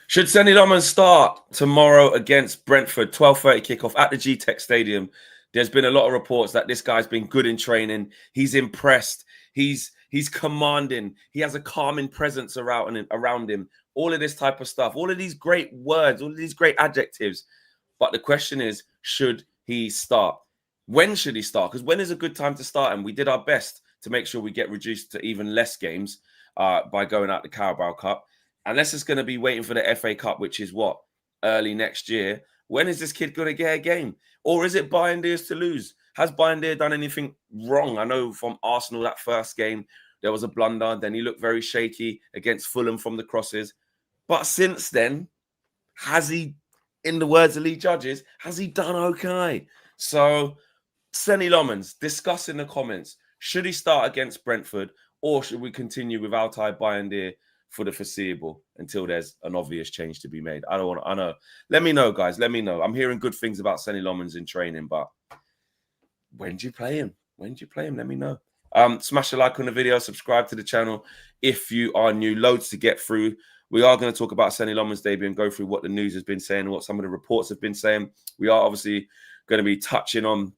Should Senny Lammens start tomorrow against Brentford, 12:30 kickoff at the GTech Stadium? There's been a lot of reports that this guy's been good in training. He's impressed. He's commanding. He has a calming presence around him. All of this type of stuff. All of these great words. All of these great adjectives. But the question is, should he start? When should he start? Because when is a good time to start? And we did our best to make sure we get reduced to even less games by going out the Carabao Cup. Unless it's going to be waiting for the FA Cup, which is what? Early next year. When is this kid going to get a game? Or is it Bayern's to lose? Has Bayern done anything wrong? I know from Arsenal, that first game, there was a blunder. Then he looked very shaky against Fulham from the crosses. But since then, has he, in the words of league judges, has he done okay? So, Senny Lammens, discuss in the comments, should he start against Brentford or should we continue with Altay Bayern for the foreseeable until there's an obvious change to be made? I know. Let me know, guys. Let me know. I'm hearing good things about Senny Lammens in training, but when do you play him? Let me know. Smash a like on the video, subscribe to the channel if you are new. Loads to get through. We are going to talk about Senny Lammens' debut and go through what the news has been saying and what some of the reports have been saying. We are obviously going to be touching on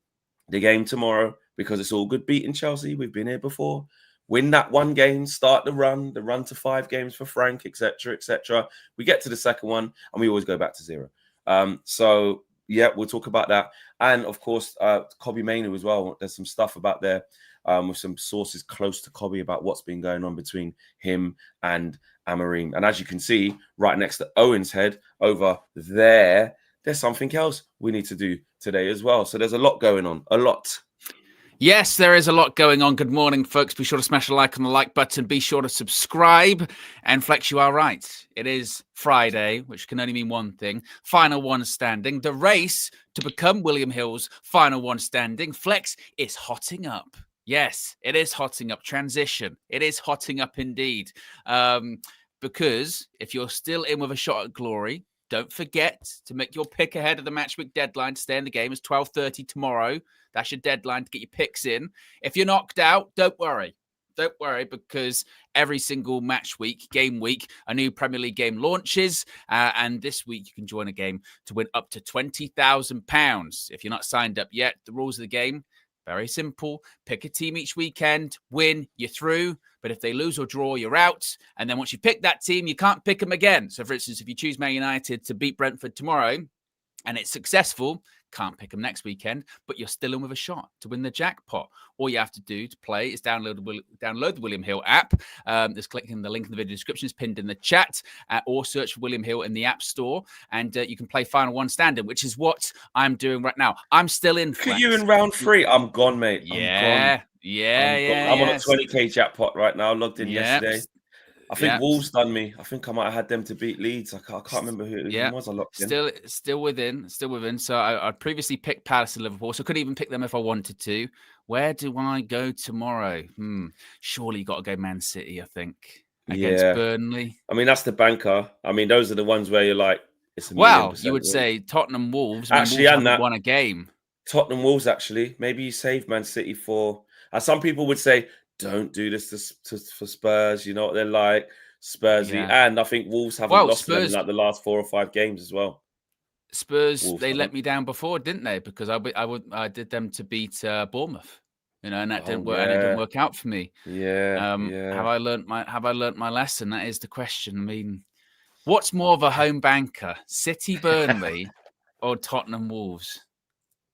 the game tomorrow because it's all good beating Chelsea. We've been here before. Win that one game, start the run to 5 games for Frank, etc., etc. We get to the second one, and we always go back to 0. So, yeah, we'll talk about that. And, of course, Kobbie Mainoo as well. There's some stuff about there with some sources close to Kobbie about what's been going on between him and Amorim. And as you can see, right next to Owen's head over there, there's something else we need to do today as well. So there's a lot going on, a lot. Yes, there is a lot going on. Good morning, folks. Be sure to smash a like on the like button. Be sure to subscribe. And Flex, you are right. It is Friday, which can only mean one thing. Final one standing. The race to become William Hill's final one standing. Flex is hotting up. Yes, it is hotting up. Transition. It is hotting up indeed. Because if you're still in with a shot at glory, don't forget to make your pick ahead of the match week deadline to stay in the game. It's 12:30 tomorrow. That's your deadline to get your picks in. If you're knocked out, don't worry. Don't worry, because every single match week, game week, a new Premier League game launches. And this week, you can join a game to win up to £20,000. If you're not signed up yet, the rules of the game, very simple. Pick a team each weekend, win, you're through. But if they lose or draw, you're out. And then once you pick that team, you can't pick them again. So, for instance, if you choose Man United to beat Brentford tomorrow and it's successful, can't pick them next weekend, but you're still in with a shot to win the jackpot. All you have to do to play is download the William Hill app. Just clicking the link in the video description is pinned in the chat, or search for William Hill in the App Store, and you can play Final One Standing, which is what I'm doing right now. I'm still in. Look at you in round 3. I'm gone, mate. I'm on a 20k jackpot right now. Logged in yesterday. I think Wolves done me. I think I might have had them to beat Leeds. I can't remember who it was. I locked in. Still within. So I previously picked Palace and Liverpool, so I couldn't even pick them if I wanted to. Where do I go tomorrow? Surely you got to go Man City, I think, against Burnley. I mean, that's the banker. I mean, those are the ones where you're like, it's a you would say Tottenham Wolves. Actually, Wolves haven't won a game. Tottenham Wolves, actually. Maybe you saved Man City for... And some people would say, don't do this for Spurs. You know what they're like, Spursy. Yeah. And I think Wolves haven't lost them in like the last 4 or 5 games as well. Spurs, Wolves, they let me down before, didn't they? Because I did them to beat Bournemouth, and that didn't work. And it didn't work out for me. Have I learnt my lesson? That is the question. I mean, what's more of a home banker, City Burnley or Tottenham Wolves?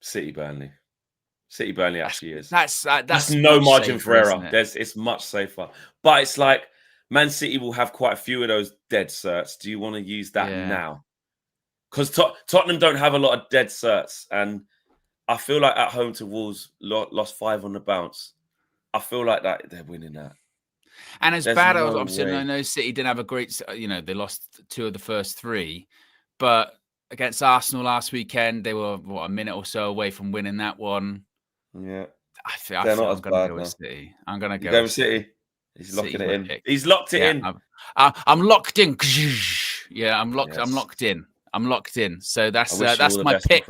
City Burnley. City Burnley actually is. That's no margin for error. It's much safer. But it's like Man City will have quite a few of those dead certs. Do you want to use that now? Because Tottenham don't have a lot of dead certs. And I feel like at home to Wolves, lost 5 on the bounce. I feel like that they're winning that. And as bad as obviously, I know City didn't have a great, they lost 2 of the first 3. But against Arsenal last weekend, they were, a minute or so away from winning that one. Yeah, I feel I'm going to go with City. I'm going to go with City. He's locking it in. He's locked it in. I'm locked in. Yeah, I'm locked. Yes. I'm locked in. So that's my pick.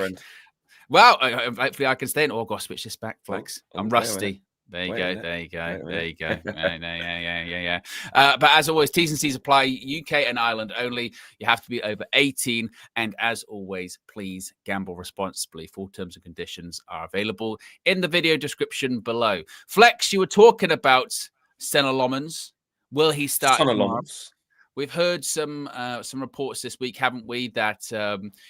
Well, hopefully I can stay in August, which is back, Flex. I'm rusty. There you Wait a go. minute. There you go. Wait a There you go. minute. Yeah. But as always, T's and C's apply. UK and Ireland only. You have to be over 18. And as always, please gamble responsibly. Full terms and conditions are available in the video description below. Flex, you were talking about Lammens. Will he start Son of tomorrow? Lammens. We've heard some reports this week, haven't we, that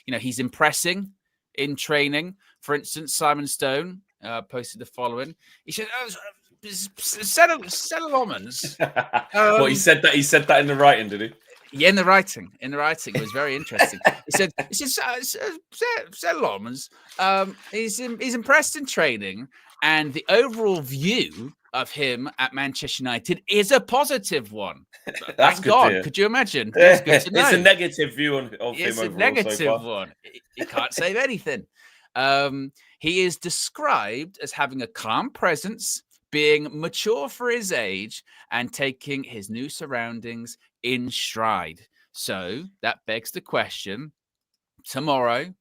he's impressing in training. For instance, Simon Stone posted the following. He said, Lammens. What, he said that in the writing, did he? Yeah, in the writing. It was very interesting. He said, Lammens, he's impressed in training, and the overall view of him at Manchester United is a positive one. That's Thank good God. to hear. Could you imagine? That's good to know. It's a negative view of him It's a overall negative so far. one. He can't save anything. He is described as having a calm presence, being mature for his age, and taking his new surroundings in stride. So that begs the question, tomorrow,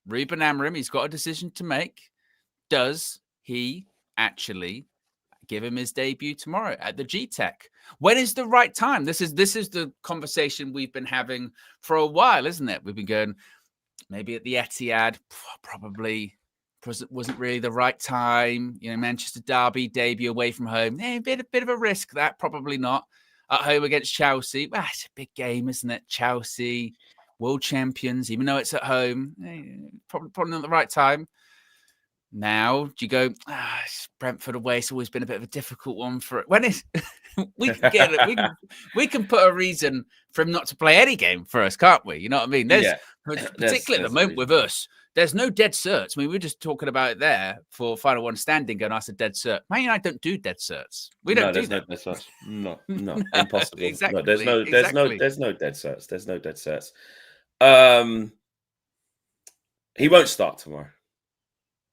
Ruben Amorim, he's got a decision to make. Does he actually give him his debut tomorrow at the GTech? When is the right time? This is the conversation we've been having for a while, isn't it? We've been going, maybe at the Etihad, probably wasn't really the right time. Manchester derby debut away from home, a bit of a risk. That probably not. At home against Chelsea, it's a big game, isn't it? Chelsea, world champions, even though it's at home, probably not the right time. Now, do you go, it's Brentford away? It's always been a bit of a difficult one for it. When is we can get it? We can put a reason for him not to play any game for us, can't we? You know what I mean? Particularly at the moment with us, there's no dead certs. I mean, we were just talking about it there for final one standing, going, that's a dead cert. Man United don't do dead certs. We don't do that. No dead certs. No, impossible. Exactly. No, there's no dead certs. There's no dead certs. He won't start tomorrow.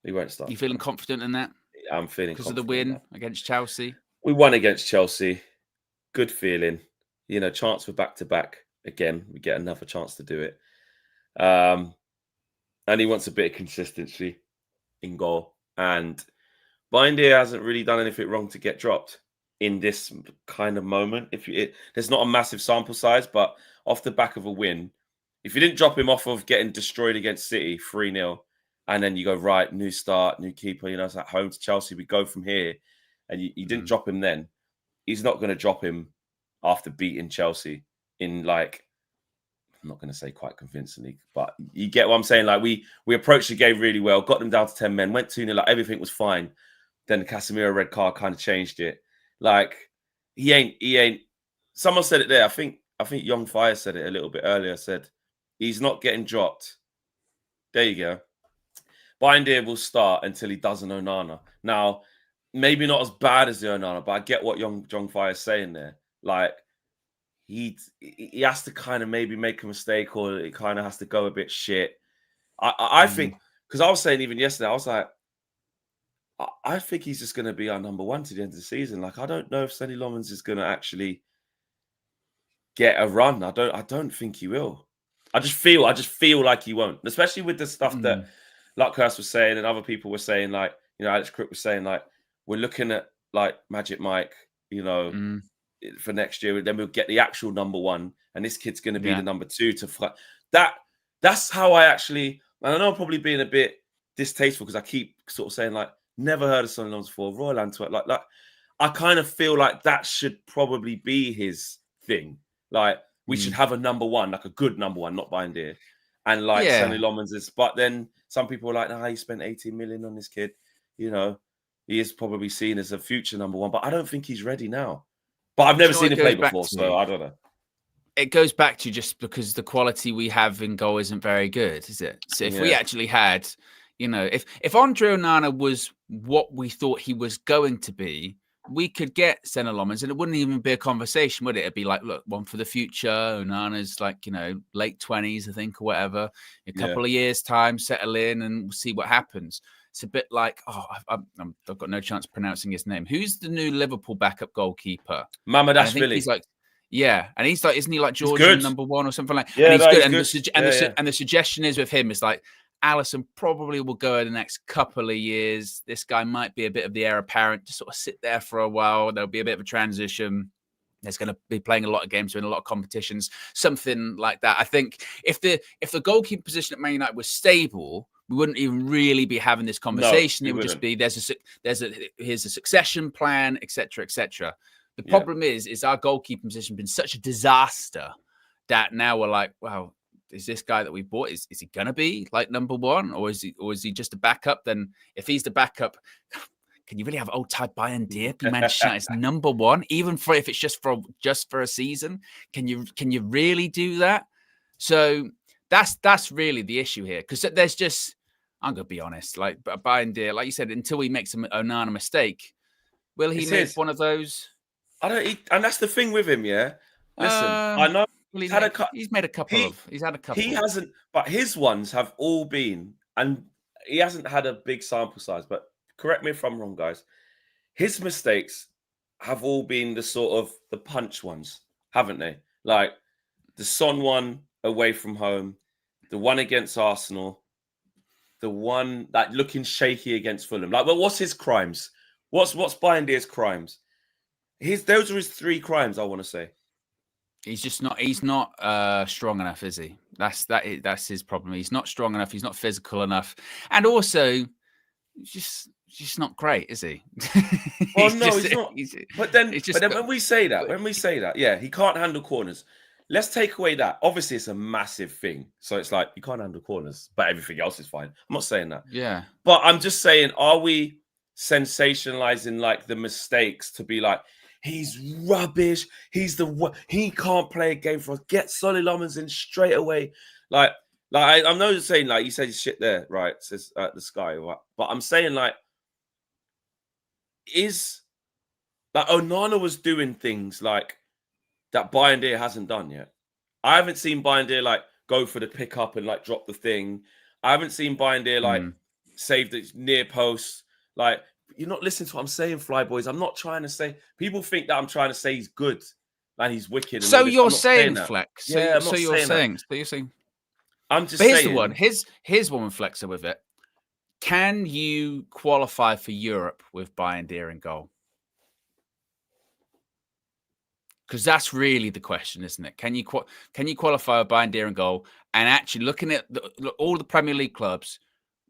He won't start. You feeling confident in that? I'm feeling because of the win against Chelsea. We won against Chelsea. Good feeling. Chance for back-to-back. Again, we get another chance to do it. And he wants a bit of consistency in goal. And Bindy hasn't really done anything wrong to get dropped in this kind of moment. There's not a massive sample size, but off the back of a win, if you didn't drop him off of getting destroyed against City 3-0, and then you go, right, new start, new keeper, it's at home to Chelsea, we go from here, and you didn't drop him then, he's not going to drop him after beating Chelsea in, I'm not going to say quite convincingly, but you get what I'm saying. We approached the game really well, got them down to 10 men, went 2-0, everything was fine. Then the Casemiro red card kind of changed it. He ain't. Someone said it there. I think Young Fire said it a little bit earlier. Said he's not getting dropped. There you go. Bindy will start until he does an Onana. Now, maybe not as bad as the Onana, but I get what Young Fire is saying there. He has to kind of maybe make a mistake, or it kind of has to go a bit shit. I think, because I was saying even yesterday, I was like, I think he's just going to be our number one to the end of the season. I don't know if Sonny Lammens is going to actually get a run. I don't think he will. I just feel like he won't, especially with the stuff that Luckhurst was saying and other people were saying, Alex Crook was saying, we're looking at Magic Mike, for next year. Then we'll get the actual number one, and this kid's going to be the number two That's how I actually, and I know I'm probably being a bit distasteful because I keep sort of saying never heard of Sonny Lammens before, Royal Antwerp. I kind of feel like that should probably be his thing. We should have a number one, a good number one, not Bindy. And Sonny Lammens is, but then some people are like, nah, he spent 18 million on this kid. He is probably seen as a future number one, but I don't think he's ready now. But I've never seen him play before, so I don't know. It goes back to just because the quality we have in goal isn't very good, is it? So if we actually had, if Andre Onana was what we thought he was going to be, we could get Sonny Lammens, and it wouldn't even be a conversation, would it? It'd be look, one for the future. Onana's late 20s, I think, or whatever. A couple of years' time, settle in, and we'll see what happens. It's a bit like, I've got no chance pronouncing his name. Who's the new Liverpool backup goalkeeper? Mamadashvili. He's and he's isn't he Georgian number one or something like? Yeah, and he's good. He's And the suggestion is with him is Alisson probably will go in the next couple of years. This guy might be a bit of the heir apparent, just sort of sit there for a while. There'll be a bit of a transition. There's going to be playing a lot of games, in a lot of competitions, something like that. I think if the goalkeeper position at Man United was stable, we wouldn't even really be having this conversation. No, it would just be here's a succession plan, etc., etc. The problem is our goalkeeping position been such a disaster that now we're like, wow, is this guy that we bought, is he going to be like number one, or is he just a backup? Then if he's the backup, can you really have old type Bayern Deer be Manchester United's number one, even for if it's just for a season? Can you really do that? So that's really the issue here, because there's just, I'm gonna be honest, like Bayern Deer, like you said, until he makes an Onana mistake, will he make one of those? And that's the thing with him. Yeah, listen, I know he's had a couple. He hasn't, but his ones have all been, and he hasn't had a big sample size, but correct me if I'm wrong, guys. His mistakes have all been the sort of the punch ones, haven't they? Like the Son one away from home, the one against Arsenal, the one that looking shaky against Fulham. Like, well, what's his crimes? What's Bayern Deer's crimes? Those are his 3 crimes, I want to say. He's not strong enough, is he? That's his problem. He's not strong enough. He's not physical enough, and also just not great, is he? Well, he's not. But then when we say that, yeah, he can't handle corners. Let's take away that. Obviously, it's a massive thing. So it's like, you can't handle corners, but everything else is fine. I'm not saying that. Yeah. But I'm just saying, are we sensationalizing like the mistakes to be like, he's rubbish, he can't play a game for us, get Solly Lammens in straight away? Like I'm not saying like you said shit there, right? It says the Sky, right? But I'm saying like, is like Onana was doing things like that Bayern Deer hasn't done yet. I haven't seen Bayern Deer like go for the pickup and like drop the thing. I haven't seen Bayern Deer like save the near post. Like, you're not listening to what I'm saying, Fly Boys. I'm not trying to say, people think that I'm trying to say he's good and he's wicked. And so you're saying Flex. Yeah, so you're saying. I'm just saying. Here's the one. Here's one with Flexer with it. Can you qualify for Europe with Bayern Deer in goal? Because that's really the question, isn't it? Can you qualify with Bayern Deer in goal? And actually looking at all the Premier League clubs,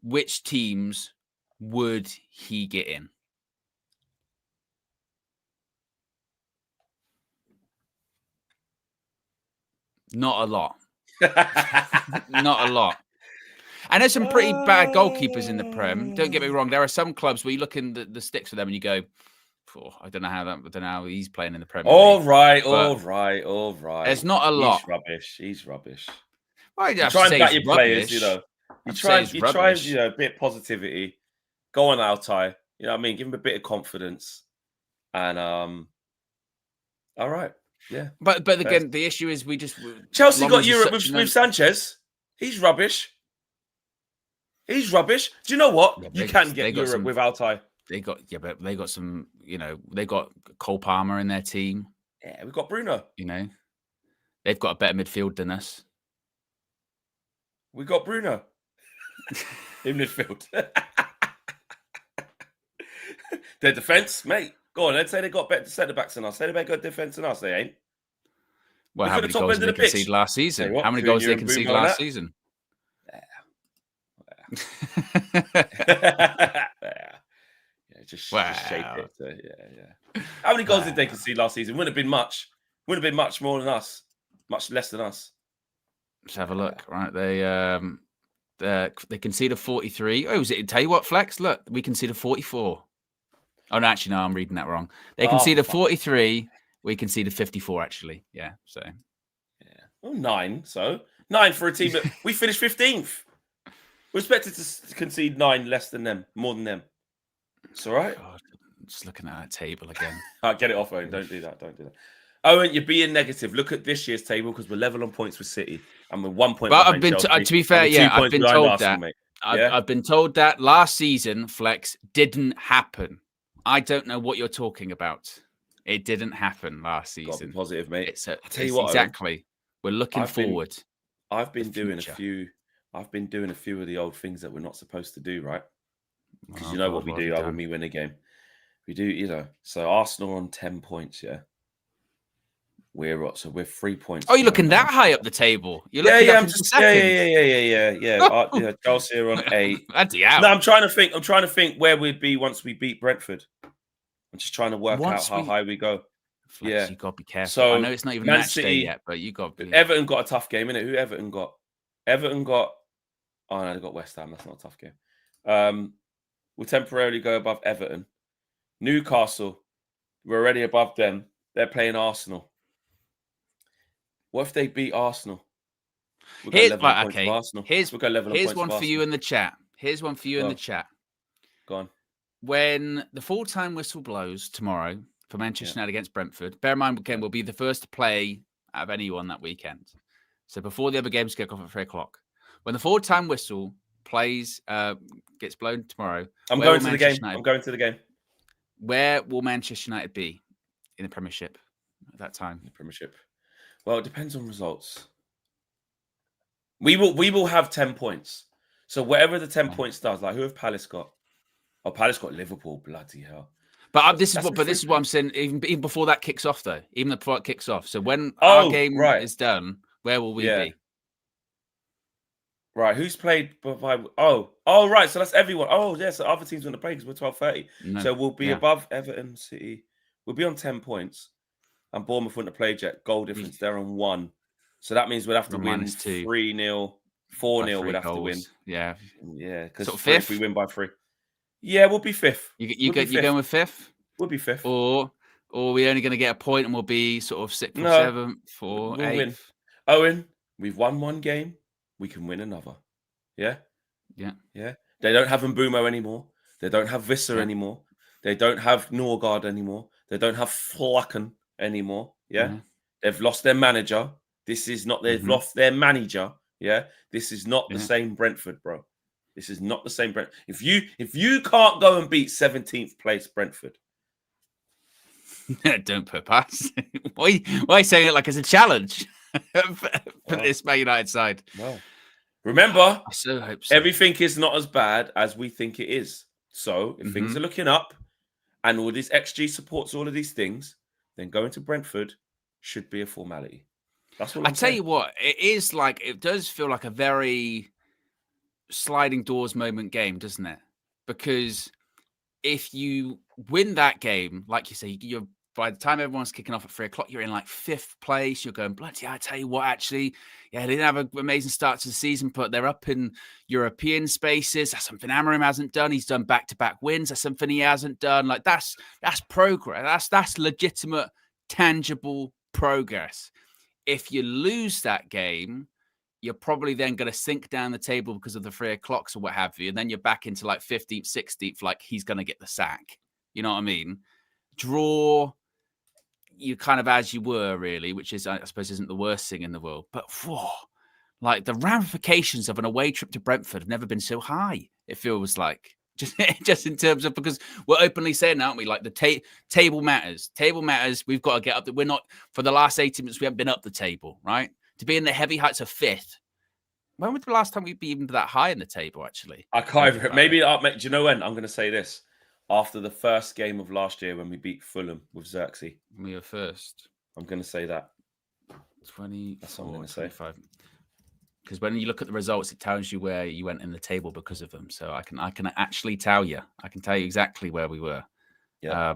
which teams would he get in? Not a lot. Not a lot. And there's some pretty bad goalkeepers in the Prem. Don't get me wrong. There are some clubs where you look in the sticks for them and you go, oh, I don't know how he's playing in the Premier League. All right. There's not a lot. He's rubbish. Well, you try and back your players, you know. You try a bit of positivity. Go on Altai. You know what I mean? Give him a bit of confidence. And all right. Yeah. But again, the issue is Chelsea got Europe with Sanchez. He's rubbish. He's rubbish. Do you know what? Yeah, you can get Europe with Altai. But they got some, they got Cole Palmer in their team. Yeah, we've got Bruno. They've got a better midfield than us. We got Bruno in midfield. Their defense, mate. Go on, let's say they got better centre backs than us. Say they got defense than us. They ain't. Well, how many goals did they concede last season? How many goals did they concede last season? Just shape it. Yeah. How many goals did they concede last season? Wouldn't have been much. Wouldn't have been much more than us. Much less than us. Let's have a look. Right, they conceded 43. Oh, tell you what, Flex. Look, we conceded 44. Oh no, actually, no, I'm reading that wrong. They conceded 43. We conceded 54. Actually, yeah. So, yeah. Well, 9. So 9 for a team that we finished 15th. We're expected to concede 9 less than them, more than them. It's all right. God, I'm just looking at that table again. Get it off, Owen. Don't do that. Owen, you're being negative. Look at this year's table because we're level on points with City and we're 1 point. But I've been to be fair, I've been told that. I've been told that last season, Flex, didn't happen. I don't know what you're talking about. It didn't happen last season. Positive, mate. I'll tell you what, exactly. We're looking forward. I've been doing a few I've been doing a few of the old things that we're not supposed to do, right? Because you Oh, know God, what we have you do done? when we win a game. We do, you know. So Arsenal on 10 points, yeah. We're 3 points. Oh, you're looking behind that high up the table. You're Yeah, looking yeah. up I'm into just second. yeah. Chelsea are on 8. Bloody No, hell. I'm trying to think where we'd be once we beat Brentford. I'm just trying to work out how high we go. Flex, Yeah. you got to be careful. I know So it's not even Man match day City, yet, but you got to be. Everton got a tough game, innit? Who Everton got? Everton got. Oh no, they got West Ham. That's not a tough game. We'll temporarily go above Everton. Newcastle, we're already above them. They're playing Arsenal. What if they beat Arsenal? We'll go level on points of Arsenal. We'll go level on Here's points of one for you Arsenal. in the chat. Here's one for you in the chat. Go on. When the full-time whistle blows tomorrow for Manchester United against Brentford, bear in mind, again, we'll be the first to play out of anyone that weekend. So before the other games kick off at 3 o'clock. When the full-time whistle gets blown tomorrow, I'm going to the game. Where will Manchester United be in the Premiership at that time? The Premiership. Well, it depends on results. We will have 10 points. So whatever the 10 points does, like who have Palace got? Oh, Palace got Liverpool. Bloody hell! But this is what I'm saying. Even before that kicks off, though. Even before it kicks off. So when our game is done, where will we be? Right. Who's played? Right. So that's everyone. Oh, yeah. So other teams going to play because we're 12:30. No, so we'll be above Everton, City. We'll be on 10 points, and Bournemouth wouldn't have played yet. Goal difference. They're on 1. So that means we'd have to win 3-0, 4-0. We'd have to win. Yeah. Because if we win by 3, we'll be 5th. You going with 5th? We'll be 5th. Or we're only going to get a point and we'll be sort of 6th or 7th or 8th. Win. Owen, we've won 1 game. We can win another. Yeah. They don't have Mbumo anymore. They don't have Visser anymore. They don't have Norgard anymore. They don't have Flacken anymore. Yeah. They've lost their manager. This is not. They've lost their manager. Yeah. This is not the same Brentford, bro. This is not the same Brentford. If you can't go and beat 17th place Brentford, don't put past. Why are you saying it like it's a challenge for this Man United side? Well, remember, I so hope so. Everything is not as bad as we think it is. So if things are looking up, and all this XG supports all of these things, then going to Brentford should be a formality. That's what I tell you what, it does feel like a very sliding doors moment game, doesn't it? Because if you win that game, like you say, by the time everyone's kicking off at 3 o'clock, you're in like 5th place. You're going, bloody, I tell you what, actually, they didn't have an amazing start to the season, but they're up in European spaces. That's something Amorim hasn't done. He's done back-to-back wins. That's something he hasn't done. Like that's progress. That's legitimate, tangible progress. If you lose that game, you're probably then going to sink down the table because of the 3 o'clocks or what have you. And then you're back into like 15th, 16th, like he's going to get the sack. You know what I mean? Draw, you kind of as you were, really, which is, I suppose, isn't the worst thing in the world. But like the ramifications of an away trip to Brentford have never been so high. It feels like just in terms of, because we're openly saying, aren't we? Like the table matters. Table matters. We've got to get up. We're not, for the last 18 months, we haven't been up the table, right? To be in the heavy heights of 5th. When was the last time we'd be even that high in the table, actually? I can't. Maybe, do you know when? I'm going to say this. After the first game of last year when we beat Fulham with Xerxes. We were first. I'm going to say that. 20. That's what I'm going to say. Because when you look at the results, it tells you where you went in the table because of them. So I can actually tell you. I can tell you exactly where we were. Yeah.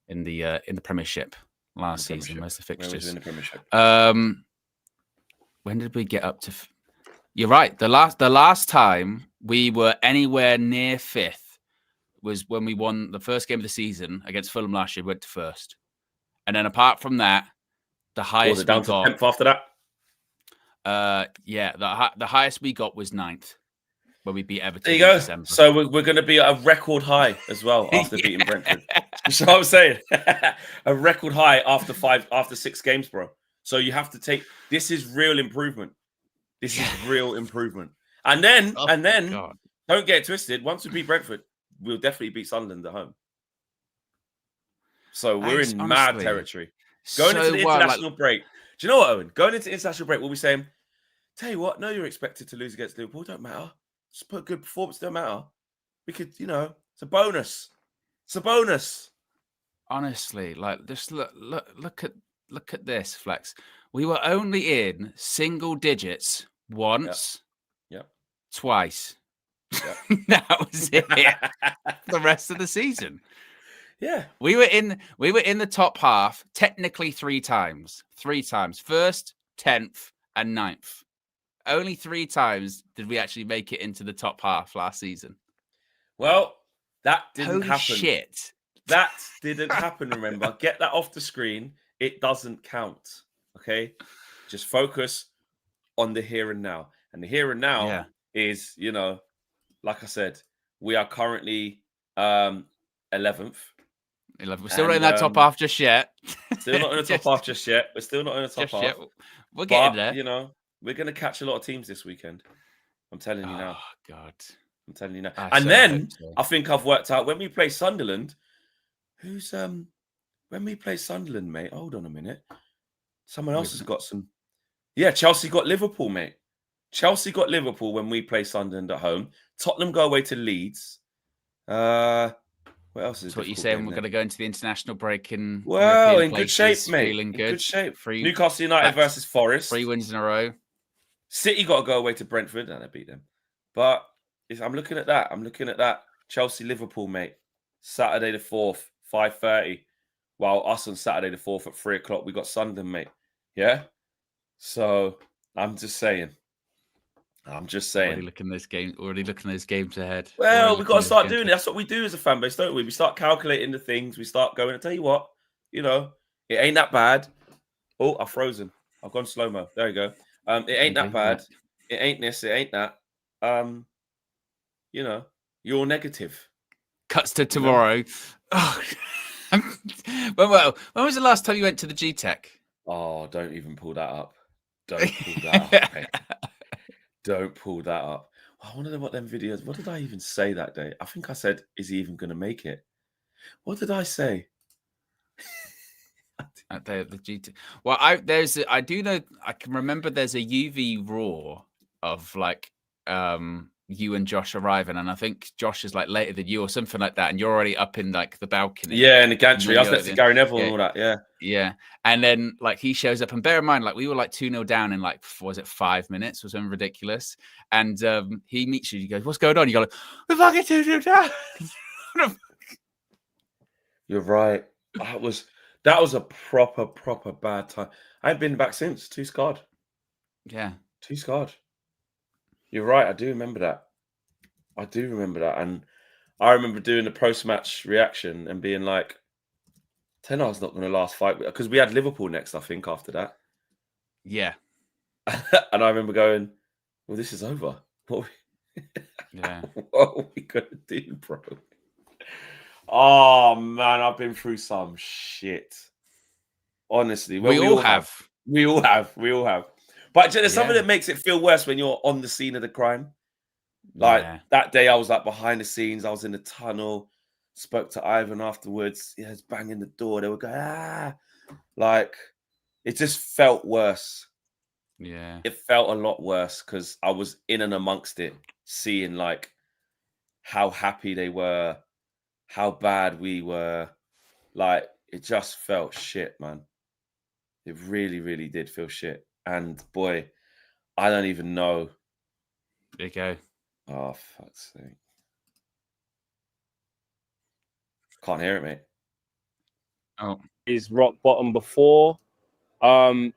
In the Premiership last season. Where's the fixtures? In the Premiership. When did we get up to? You're right. The last time we were anywhere near 5th was when we won the first game of the season against Fulham last year. We went to 1st, and then apart from that, the highest was it down we got to 10th after that. The highest we got was 9th, where we beat Everton. There you go. December. So we're going to be at a record high as well after beating Brentford. That's what I'm saying. A record high after 6 games, bro. So you have to take. This is real improvement. This is real improvement. And then, don't get it twisted. Once we beat Brentford, we'll definitely beat Sunderland at home. So we're in mad territory. Going into the international break. Do you know what, Owen? Going into international break, we'll be saying, Tell you what, no, you're expected to lose against Liverpool. Don't matter. Just put a good performance. Don't matter. We could, it's a bonus. It's a bonus. Honestly, like just look at this, Flex. We were only in single digits once, twice. Yep. That was it for the rest of the season. Yeah. We were in the top half technically 3 times. 3 times. 1st, 10th, and 9th. Only 3 times did we actually make it into the top half last season. Well, that didn't happen. Shit. That didn't happen, remember. Get that off the screen. It doesn't count. Okay? Just focus on the here and now. And the here and now is, like I said, we are currently 11th. 11th. We're still not in that top half just yet. Still not in the top half just yet. We're still not in the top half. Yet. We're getting there. We're going to catch a lot of teams this weekend. I'm telling you now. Oh, God. I'm telling you now. I think I've worked out when we play Sunderland, when we play Sunderland, mate, hold on a minute. Someone else has got some. Yeah, Chelsea got Liverpool, mate. Chelsea got Liverpool when we play Sunderland at home. Tottenham go away to Leeds. What else is? What you saying? We're going to go into the international break in good shape, mate. Feeling good. In good shape. Newcastle United versus Forest. 3 wins in a row. City got to go away to Brentford, and they beat them. But I'm looking at that. I'm looking at that. Chelsea Liverpool, mate. Saturday the 4th, 5:30. While us on Saturday the 4th at 3 o'clock, we got Sunderland, mate. Yeah. So I'm just saying. Already looking at those games ahead. Well, we've got to start doing it. That's what we do as a fan base, don't we? We start calculating the things. We start going, I tell you what, it ain't that bad. Oh, I've frozen. I've gone slow-mo. There you go. It ain't that bad. It ain't this. It ain't that. You're negative. Cuts to tomorrow. Oh. When was the last time you went to the GTech? Oh, don't even pull that up. Don't pull that up, mate. Don't pull that up. I wonder what them videos. What did I even say that day? I think I said, "Is he even going to make it?" What did I say? At the GT. Well, I do know. I can remember there's a UV raw of like you and Josh arriving, and I think Josh is like later than you or something like that, and you're already up in like the balcony. Yeah, in the gantry. I was next to Gary Neville and all that. Yeah. Yeah. And then like he shows up, and bear in mind, like we were like 2-0 down in like, was it 5 minutes? Was something ridiculous. And he meets you, he goes, "What's going on?" You go, like, "We're fucking 2-0 down." You're right. That was a proper bad time. I ain't been back since. Too scarred. Yeah. Too scarred. You're right. I do remember that. And I remember doing the post-match reaction and being like, Ten Hag's not going to last 5 weeks. Because we had Liverpool next, I think, after that. Yeah. And I remember going, well, this is over. What are we going to do, bro? Oh, man, I've been through some shit. Honestly. We all have. We all have. But there's something that makes it feel worse when you're on the scene of the crime. Like that day, I was like behind the scenes. I was in the tunnel. Spoke to Ivan afterwards. He was banging the door. They were going, ah. Like, it just felt worse. Yeah. It felt a lot worse because I was in and amongst it, seeing like how happy they were, how bad we were. Like, it just felt shit, man. It really, really did feel shit. And boy, I don't even know. There you go. Oh, fuck's sake. Can't hear it, mate. Oh. Is rock bottom before. And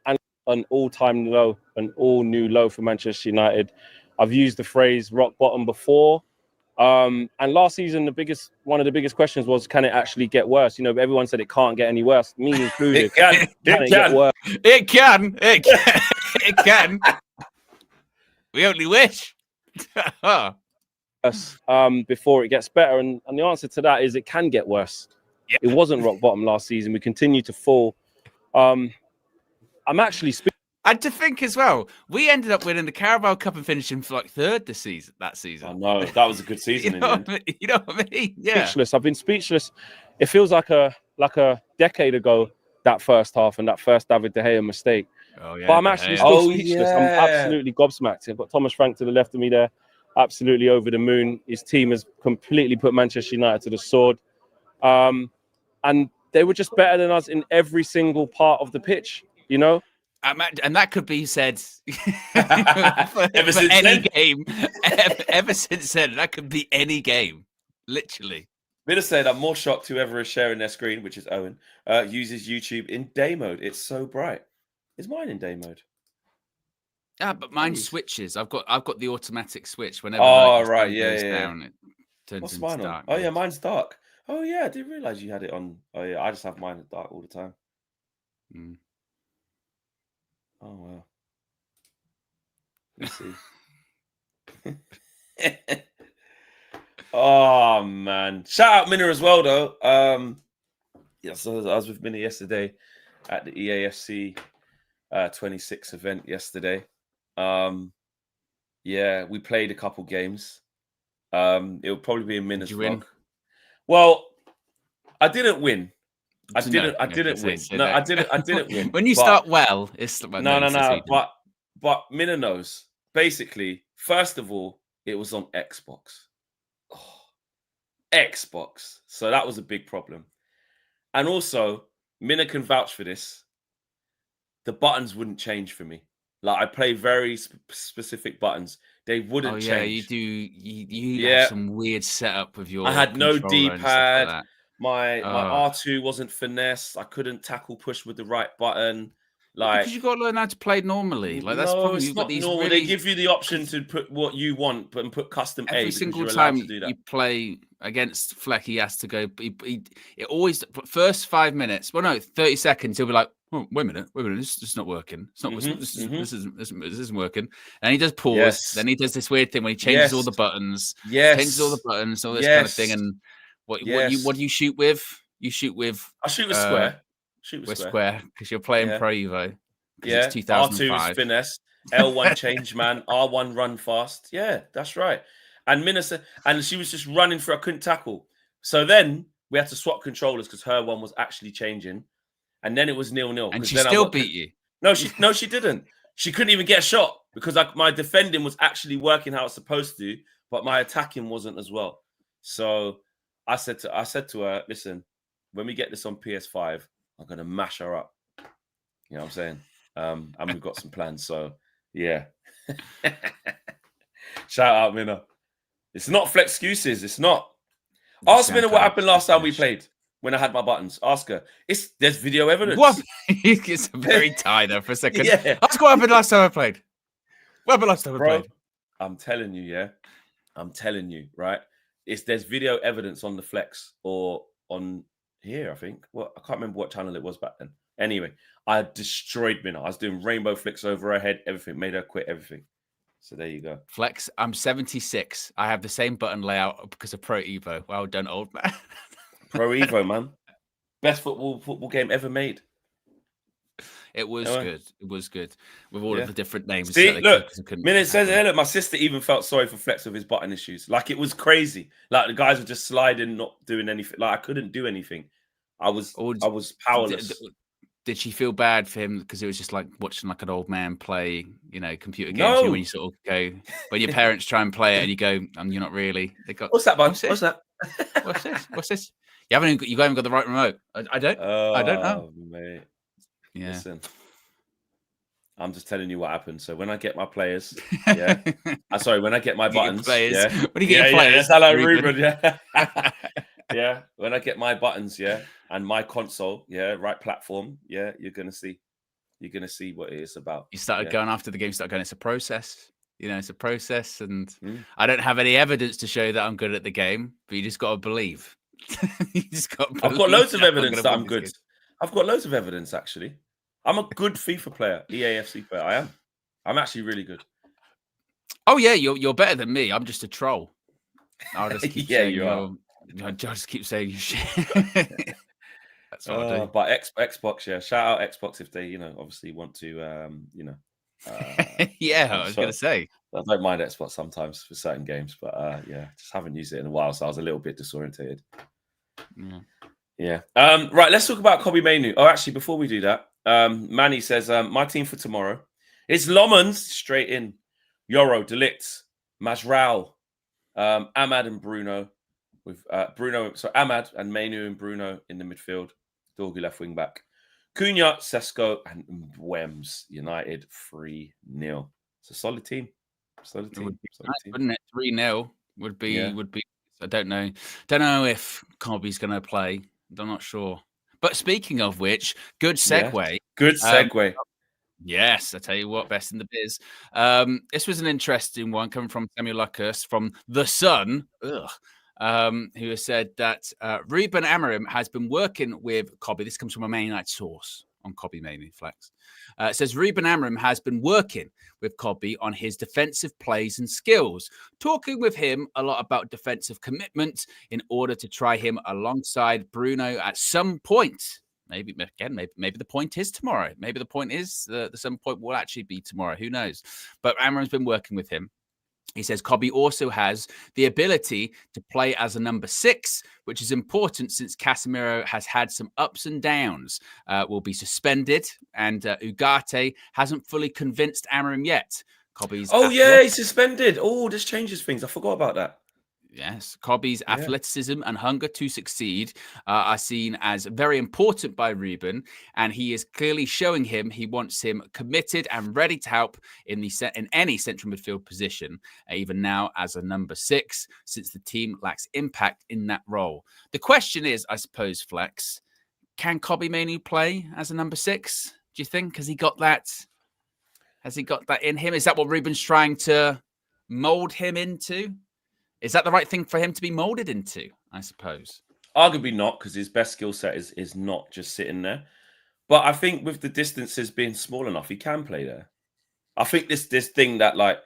an all-time low, an all-new low for Manchester United. I've used the phrase rock bottom before. And last season, one of the biggest questions was, can it actually get worse? You know, everyone said it can't get any worse, me included. It can. It get worse? It can. It can. We only wish. Before it gets better. And the answer to that is it can get worse. Yep. It wasn't rock bottom last season. We continue to fall. I'm actually and to think as well, we ended up winning the Carabao Cup and finishing for like 3rd that season. I know, that was a good season. You know what I mean? Yeah. Speechless. I've been speechless. It feels like a decade ago, that first half and that first David De Gea mistake. Oh yeah, But I'm actually still speechless. I'm absolutely gobsmacked. I've got Thomas Frank to the left of me there, absolutely over the moon. His team has completely put Manchester United to the sword. And they were just better than us in every single part of the pitch, you know? And that could be said ever for since any then? game. Ever since then, that could be any game, literally. Bit of said, I'm more shocked whoever is sharing their screen, which is Owen, uses YouTube in day mode. It's so bright. Is mine in day mode? Yeah, but mine switches. I've got the automatic switch. Whenever Oh, the right, sun goes down, it turns What's into mine on? dark Oh, yeah, mode. mine's dark. Oh, yeah, I didn't realize you had it on. Oh, yeah, I just have mine dark all the time. Mm. Oh, wow. Let's see. Oh, man. Shout out Minna as well, though. Yeah, so I was with Minna yesterday at the EAFC 26 event yesterday. Yeah, we played a couple games. It'll probably be in Minna's Did you vlog. win? Well, I didn't win. I No, didn't win. say No, that. I didn't win. When you but- start well, it's No. But Minna knows. Basically, first of all, it was on Xbox. Oh, Xbox. So that was a big problem. And also, Minna can vouch for this. The buttons wouldn't change for me. Like, I play very specific buttons. They wouldn't change. Oh yeah, you do. You have some weird setup with your. I had no D-pad. D-pad. My R2 wasn't finessed. I couldn't tackle push with the right button. Like, because you got to learn how to play normally. Like that's no, probably it's you've not got these normal. really. They give you the option to put what you want, but and put custom A Every because single you're allowed time to do that. you play against Fleck, he has to go. It always first 5 minutes. Well, no, 30 seconds. He'll be like, "Oh, wait a minute, this is not working. It's not. This isn't working." And he does pause. Yes. Then he does this weird thing when he changes all the buttons. Changes all the buttons, all this kind of thing. And what do you shoot with? You shoot with. I shoot with square. Shoot with square because you're playing Pro Evo. Yeah, it's 2005. R2 is finesse, L1 change man, R1 run fast. Yeah, that's right. And Minna said, and she was just running through. I couldn't tackle. So then we had to swap controllers because her one was actually changing, and then it was 0-0. And she still beat you. No, she didn't. She couldn't even get a shot because my defending was actually working how it's supposed to, but my attacking wasn't as well. So I said to her, listen, when we get this on PS5, I'm gonna mash her up. You know what I'm saying? And we've got some plans. So yeah. Shout out Minna. It's not flex excuses. It's not. Ask Minna what happened last time we played when I had my buttons. Ask her. There's video evidence. What? It's very tied there for a second. Yeah. Ask what happened last time I played. What happened last time I played? I'm telling you, yeah. I'm telling you, right? There's video evidence on the flex or on here, I think. Well, I can't remember what channel it was back then. Anyway, I destroyed Minna. I was doing rainbow flicks over her head, everything, made her quit everything. So there you go. Flex, I'm 76. I have the same button layout because of Pro Evo. Well done, old man. Pro Evo, man. Best football game ever made. It was good. It was good with all of the different names. See, look, Minna says, hey, look, my sister even felt sorry for Flex with his button issues. Like, it was crazy. Like, the guys were just sliding, not doing anything. Like, I couldn't do anything. I was powerless. Did she feel bad for him because it was just like watching like an old man play, computer games? No. When you sort of go, when your parents try and play it and you go, you're not really. They got what's that, bud? What's that? What's this? You haven't got the right remote. I don't know, mate. Yeah. Listen, I'm just telling you what happened. So when I get my players, yeah. When I get my buttons, players. Yeah. When you get your players, hello, Ruben. Yeah. Yeah. When I get my buttons, yeah, and my console, yeah, right platform, yeah, you're gonna see what it is about. You started going after the game, started going, it's a process. It's a process, and I don't have any evidence to show that I'm good at the game, but you just got to believe. I've got loads of evidence that I'm good. I've got loads of evidence, actually. I'm a good FIFA player, EAFC player. I am. I'm actually really good. Oh yeah, you're better than me. I'm just a troll. I'll just keep saying you are. I just keep saying you shit. That's what I do. But Xbox, yeah. Shout out Xbox if they, obviously want to, yeah, I was going to say. I don't mind Xbox sometimes for certain games, but yeah, just haven't used it in a while, so I was a little bit disorientated. Yeah. Right, let's talk about Kobbie Mainoo. Oh, actually, before we do that, Manny says, my team for tomorrow. It's Lammens, straight in. Yoro, Delict, Masral, Ahmad and Bruno. With Ahmad and Mainoo and Bruno in the midfield. Dorgu left wing back. Cunha, Sesko, and Wems United 3-0. It's a solid team. Solid team. Wouldn't it? 3-0 would be. I don't know. Don't know if Kobbie's going to play. I'm not sure. But speaking of which, good segue. Yeah. Good segue. Yes, I tell you what, best in the biz. This was an interesting one coming from Samuel Lucas from The Sun. Who has said that Ruben Amorim has been working with Kobbie. This comes from a Man United source on Kobbie Mainoo Flex. It says Ruben Amorim has been working with Kobbie on his defensive plays and skills, talking with him a lot about defensive commitment in order to try him alongside Bruno at some point. Maybe the point is tomorrow. Maybe the point is the some point will actually be tomorrow. Who knows? But Amorim's been working with him. He says Kobbie also has the ability to play as a number 6, which is important since Casemiro has had some ups and downs, will be suspended, and Ugarte hasn't fully convinced Amorim yet. Kobbie's he's suspended. Oh, this changes things. I forgot about that. Yes, Kobbie's athleticism and hunger to succeed are seen as very important by Ruben, and he is clearly showing him he wants him committed and ready to help in any central midfield position, even now as a number 6, since the team lacks impact in that role. The question is, I suppose, Flex, can Kobbie Mainoo play as a number 6? Do you think? Has he got that? Has he got that in him? Is that what Ruben's trying to mold him into? Is that the right thing for him to be molded into, I suppose? Arguably not, because his best skill set is not just sitting there. But I think with the distances being small enough, he can play there. I think this thing that like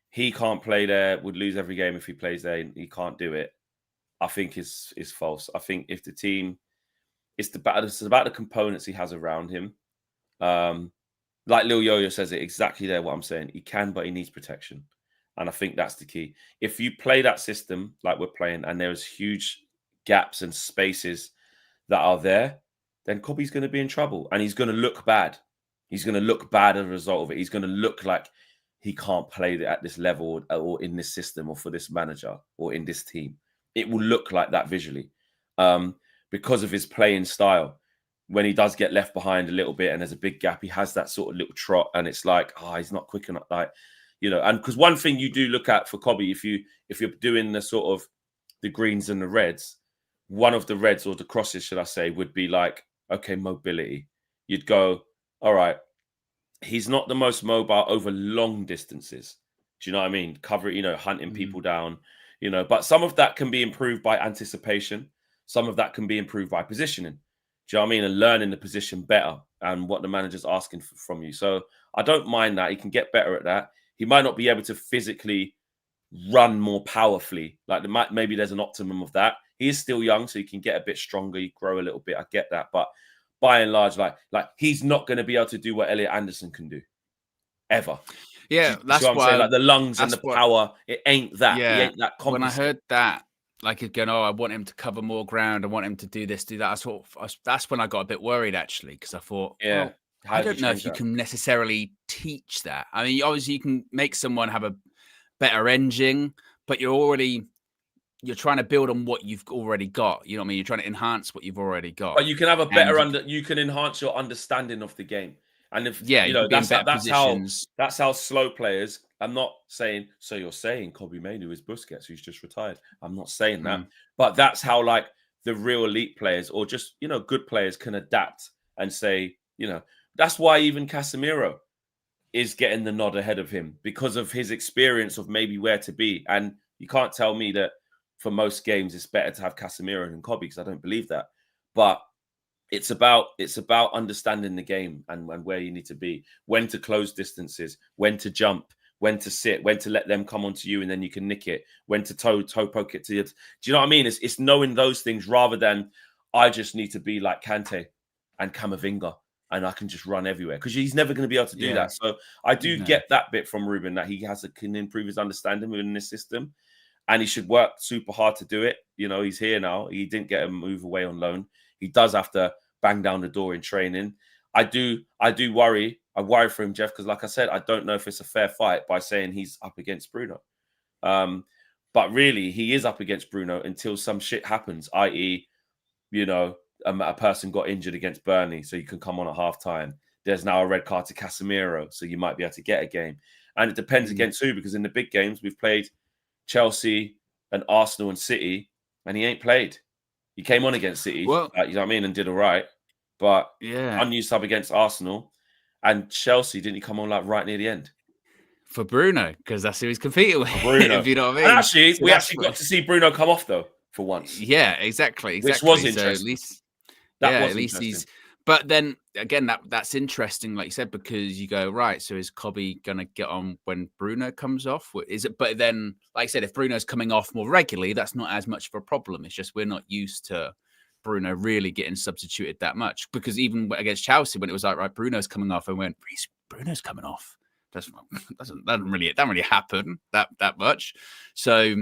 he can't play there, would lose every game if he plays there, he can't do it, I think is false. I think if the team, it's about the components he has around him. Like Lil Yo-Yo says it exactly there, what I'm saying. He can, but he needs protection. And I think that's the key. If you play that system like we're playing and there's huge gaps and spaces that are there, then Kobbie's going to be in trouble and he's going to look bad. He's going to look bad as a result of it. He's going to look like he can't play at this level or in this system or for this manager or in this team. It will look like that visually because of his playing style. When he does get left behind a little bit and there's a big gap, he has that sort of little trot and it's like, he's not quick enough. Like, you know, and because one thing you do look at for Kobbie, if you're doing the sort of the greens and the reds, one of the reds or the crosses, should I say, would be like, okay, mobility. You'd go, all right, he's not the most mobile over long distances. Do you know what I mean? Hunting people down, but some of that can be improved by anticipation. Some of that can be improved by positioning. Do you know what I mean? And learning the position better and what the manager's asking from you. So I don't mind that. He can get better at that. He might not be able to physically run more powerfully. Like maybe there's an optimum of that. He is still young, so he can get a bit stronger. You grow a little bit. I get that, but by and large, like he's not going to be able to do what Elliot Anderson can do, ever. Yeah, that's what I'm saying. Like the lungs and the power, it ain't that. Yeah, he ain't that competent. When I heard that, like again, I want him to cover more ground. I want him to do this, do that. That's when I got a bit worried actually, because I thought, I don't know if you can necessarily teach that. I mean, obviously you can make someone have a better engine, but you're trying to build on what you've already got. You know what I mean? You're trying to enhance what you've already got. But you can have a better you can enhance your understanding of the game. And if that's how slow players. I'm not saying so. You're saying Kobbie Mainoo is Busquets, who's just retired. I'm not saying that, but that's how like the real elite players or just good players can adapt and say that's why even Casemiro is getting the nod ahead of him because of his experience of maybe where to be. And you can't tell me that for most games it's better to have Casemiro than Kobbie because I don't believe that. But it's about understanding the game and where you need to be, when to close distances, when to jump, when to sit, when to let them come onto you and then you can nick it, when to toe poke it to you. Do you know what I mean? It's knowing those things rather than I just need to be like Kante and Camavinga and I can just run everywhere because he's never going to be able to do that. So I do get that bit from Ruben that he can improve his understanding within this system and he should work super hard to do it. He's here now. He didn't get a move away on loan. He does have to bang down the door in training. I do worry. I worry for him, Jeff, because like I said, I don't know if it's a fair fight by saying he's up against Bruno. But really, he is up against Bruno until some shit happens, i.e., you know, a person got injured against Burnley, so you can come on at half-time. There's now a red card to Casemiro, so you might be able to get a game. And it depends against who, because in the big games, we've played Chelsea and Arsenal and City, and he ain't played. He came on against City, Well, you know what I mean, and did all right. But yeah, unused sub against Arsenal and Chelsea, didn't he come on like right near the end? for Bruno, because that's who he's competing with. Bruno. If you know what I mean. And actually, So we actually got to see Bruno come off, though, for once. Yeah, exactly. Which was So interesting. at least, At least he's. But then again, that's interesting, like you said, because you go, right, so is Kobbie gonna get on when Bruno comes off? Is it? But then, like I said, if Bruno's coming off more regularly, that's not as much of a problem. It's just we're not used to Bruno really getting substituted that much. Because even against Chelsea, when it was like, right, Bruno's coming off, and went, Bruno's coming off. That doesn't really happen that much. So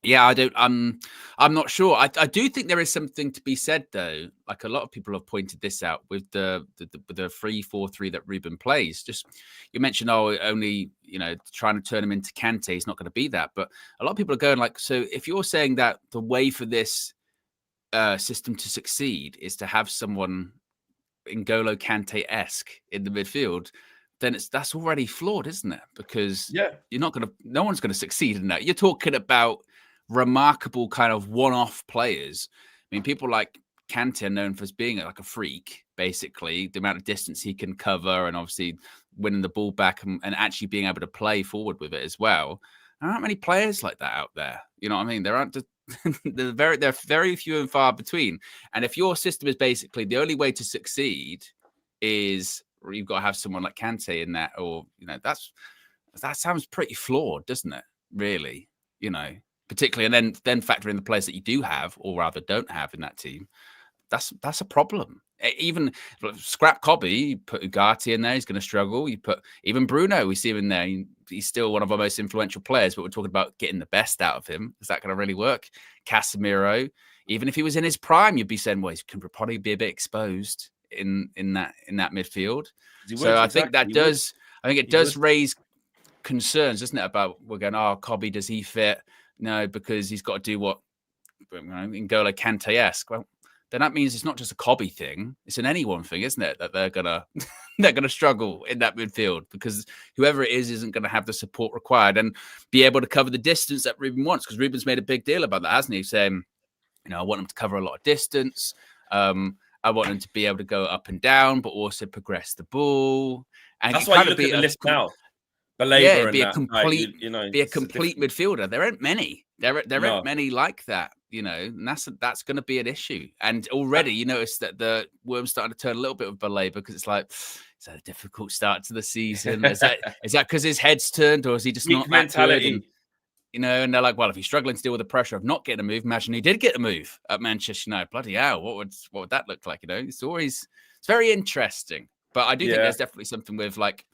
yeah, I'm not sure. I do think there is something to be said, though. Like a lot of people have pointed this out with the 3-4-3 that Ruben plays. Just you mentioned, only trying to turn him into Kante. He's not going to be that. But a lot of people are going like, so if you're saying that the way for this system to succeed is to have someone N'Golo Kante-esque in the midfield, then that's already flawed, isn't it? Because no one's going to succeed in that. You're talking about remarkable kind of one-off players. I mean, people like Kante are known for being like a freak, basically, the amount of distance he can cover and obviously winning the ball back and actually being able to play forward with it as well. There aren't many players like that out there. You know what I mean? There aren't. They're very few and far between. And if your system is basically the only way to succeed is you've got to have someone like Kante in that, or that sounds pretty flawed, doesn't it? Really, particularly, and then factor in the players that you do have, or rather don't have in that team. That's a problem. Even scrap Kobbie, you put Ugarte in there, he's going to struggle. You put even Bruno, we see him in there. He's still one of our most influential players, but we're talking about getting the best out of him. Is that going to really work? Casemiro, even if he was in his prime, you'd be saying, well, he can probably be a bit exposed in that midfield. So I think that does. I think it does raise concerns, doesn't it? About we're going, Kobbie, does he fit? No, because he's got to do what N'Golo Kante-esque. Well, then that means it's not just a Kobbie thing; it's an anyone thing, isn't it? That they're gonna struggle in that midfield because whoever it is isn't going to have the support required and be able to cover the distance that Ruben wants. Because Ruben's made a big deal about that, hasn't he? Saying, I want him to cover a lot of distance. I want him to be able to go up and down, but also progress the ball. And that's why you look at the list now. Be a complete midfielder. There aren't many. There aren't many like that. And that's going to be an issue. And already you notice that the worm's starting to turn a little bit of Baleba because it's like, is that a difficult start to the season? Is that because his head's turned, or is he just not mentality? That good? And they're like, well, if he's struggling to deal with the pressure of not getting a move, imagine he did get a move at Manchester United. Bloody hell, what would that look like? It's very interesting. But I do think there's definitely something with like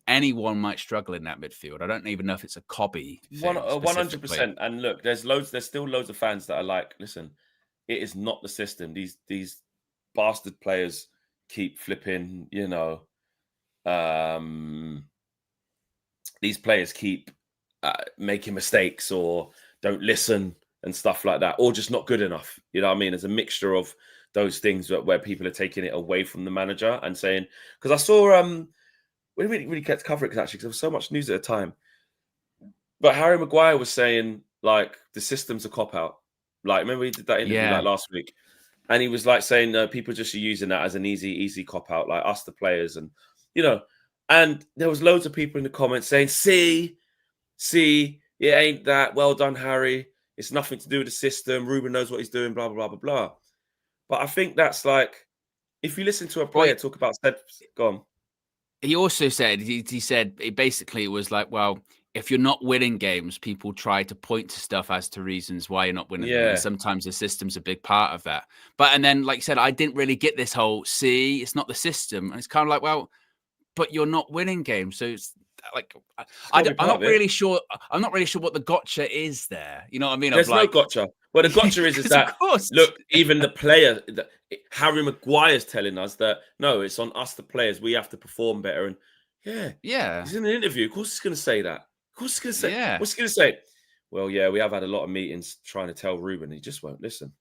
anyone might struggle in that midfield. I don't even know if it's a Kobbie. 100%. And look, there's still loads of fans that are like, listen, it is not the system. These bastard players keep flipping, these players keep making mistakes or don't listen and stuff like that, or just not good enough. You know what I mean? There's a mixture of those things where people are taking it away from the manager and saying, because I saw, we didn't really get to cover it because there was so much news at the time. But Harry Maguire was saying, like, the system's a cop-out. Like, remember he did that interview like last week? And he was like saying, people just are using that as an easy cop-out, like us, the players. And, and there was loads of people in the comments saying, see, it ain't that. Well done, Harry. It's nothing to do with the system. Ruben knows what he's doing, blah, blah, blah, blah, blah. But I think that's like, if you listen to a player talk about... Go on. He also said, he said, basically it was like, well, if you're not winning games, people try to point to stuff as to reasons why you're not winning them. And sometimes the system's a big part of that. And then, like you said, I didn't really get this whole, it's not the system. And it's kind of like, well, but you're not winning games. So it's like, I'm not really sure what the gotcha is there. You know what I mean? There's no gotcha. Well, the gotcha is Because that, of course. look, even the player, Harry Maguire's telling us that, no, it's on us, the players. We have to perform better. And Yeah. he's in an interview. Of course he's going to say that. Of course he's going to say, Yeah. what's he going to say? Well, yeah, we have had a lot of meetings trying to tell Ruben. He just won't listen.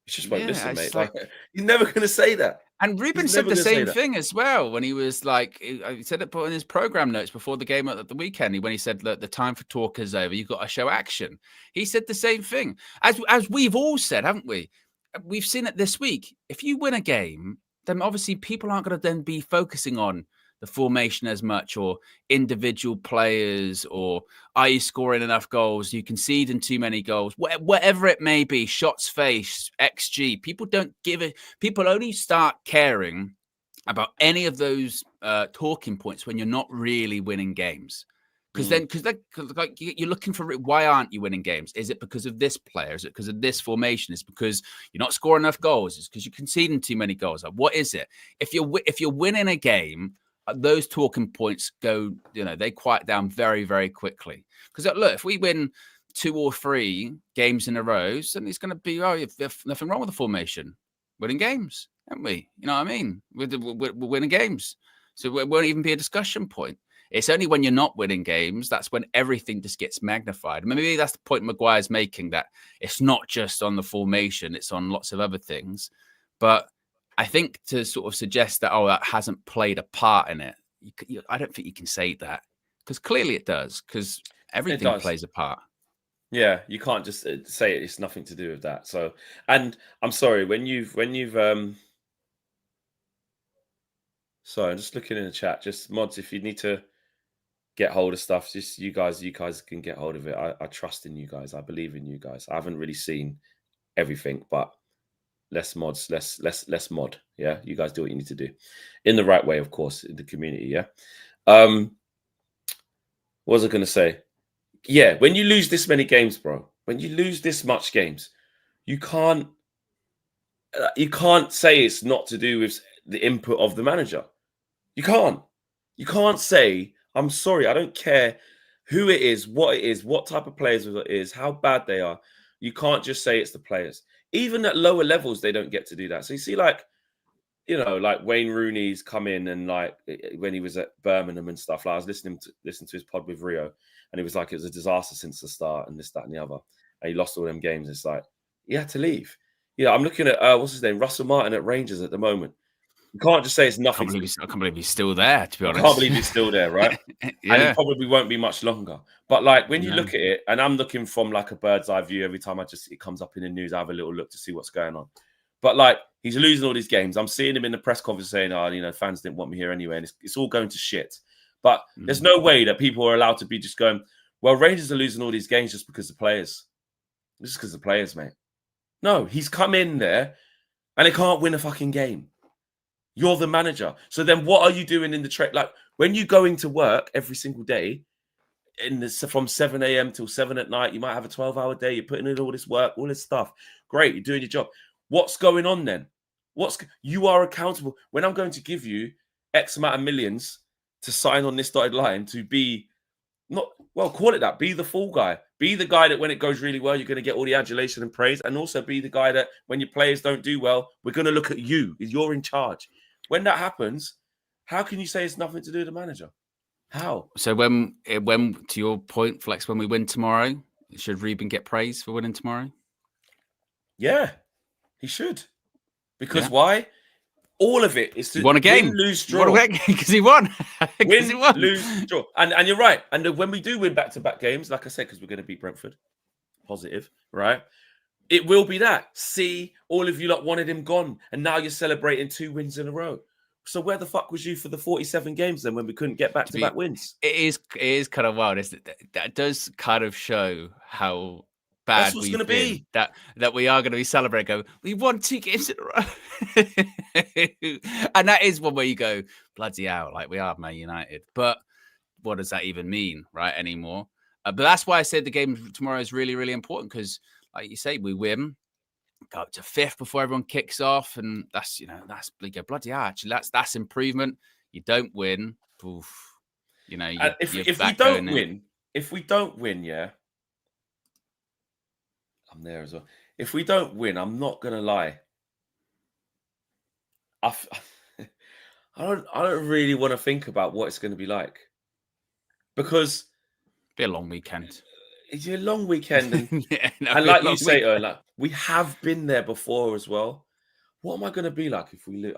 He just won't listen, mate. Like, he's never going to say that. And Ruben said the same thing as well when he was like, he said it in his program notes before the game at the weekend. When he said, look, the time for talk is over. You've got to show action. He said the same thing. As we've all said, haven't we? We've seen it this week. If you win a game, then obviously people aren't going to then be focusing on the formation as much, or individual players, or are you scoring enough goals? You conceding too many goals, whatever it may be, shots faced, XG. People don't give it. People only start caring about any of those talking points when you're not really winning games. Because like, you're looking for, why aren't you winning games? Is it because of this player? Is it because of this formation? Is it because you're not scoring enough goals? Is it because you're conceding too many goals? Like, what is it? If you're winning a game, those talking points go, they quiet down very, very quickly. Because look, if we win 2 or 3 games in a row, then it's going to be, there's nothing wrong with the formation. Winning games, haven't we? You know what I mean? We're winning games. So it won't even be a discussion point. It's only when you're not winning games, that's when everything just gets magnified. Maybe that's the point Maguire's making, that it's not just on the formation, it's on lots of other things. But I think to sort of suggest that, that hasn't played a part in it, I don't think you can say that, because clearly it does, because everything plays a part. Yeah, you can't just say it's nothing to do with that. So, and I'm sorry, when you've sorry, I'm just looking in the chat, just mods, if you need to get hold of stuff, just you guys can get hold of it. I trust in you guys. I believe in you guys. I haven't really seen everything, but less mods, less mod. Yeah, you guys do what you need to do in the right way, of course, in the community. Yeah. What was I going to say? Yeah, when you lose this many games, bro, when you lose this much games, you can't say it's not to do with the input of the manager. You can't say, I'm sorry, I don't care who it is, what type of players it is, how bad they are. You can't just say it's the players. Even at lower levels, they don't get to do that. So you see, like Wayne Rooney's come in, and like when he was at Birmingham and stuff, like I was listening to his pod with Rio, and he was like, it was a disaster since the start, and this, that, and the other. And he lost all them games. It's like, he had to leave. I'm looking at, what's his name? Russell Martin at Rangers at the moment. You can't just say it's nothing. I can't believe he's still there, to be honest. I can't believe he's still there, right? Yeah. And he probably won't be much longer. But like when you look at it, and I'm looking from like a bird's eye view, every time it comes up in the news, I have a little look to see what's going on. But like, he's losing all these games. I'm seeing him in the press conference saying, fans didn't want me here anyway. And it's all going to shit. But there's no way that people are allowed to be just going, well, Rangers are losing all these games just because of players. Just because of players, mate. No, he's come in there and he can't win a fucking game. You're the manager. So then what are you doing in the trade? Like when you go into work every single day, from 7 a.m. till 7 at night, you might have a 12-hour day. You're putting in all this work, all this stuff. Great, you're doing your job. What's going on then? You are accountable. When I'm going to give you X amount of millions to sign on this dotted line to be call it that. Be the fall guy. Be the guy that when it goes really well, you're going to get all the adulation and praise. And also be the guy that when your players don't do well, we're going to look at you. You're in charge. When that happens, how can you say it's nothing to do with the manager? How? So when to your point, Flex, when we win tomorrow, should Ruben get praise for winning tomorrow? Yeah, he should. Because why? All of it is to win a game, lose, draw. Because he won. Win, lose, draw. And you're right. And when we do win back-to-back games, like I said, because we're going to beat Brentford, positive, right? It will be that. See, all of you lot wanted him gone, and now you're celebrating 2 wins in a row. So where the fuck was you for the 47 games then when we couldn't get back-to-back wins? It is kind of wild, isn't it? That does kind of show how bad that's what's going to be. That we are going to be celebrating. Go, we won 2 games in a row, and that is one where you go, bloody hell, like we are Man United. But what does that even mean, right? Anymore? But that's why I said the game tomorrow is really, really important, because, like you say, we win, go up to 5th before everyone kicks off, and that's you go, bloody hell. Actually, that's improvement. You don't win, oof. If we don't win, yeah. I'm there as well. if we don't win, I'm not gonna lie. I don't really want to think about what it's going to be like, because Be a long weekend. it's a long weekend, and Yeah, and like you say, like we have been there before as well. What am I going to be like if we lose?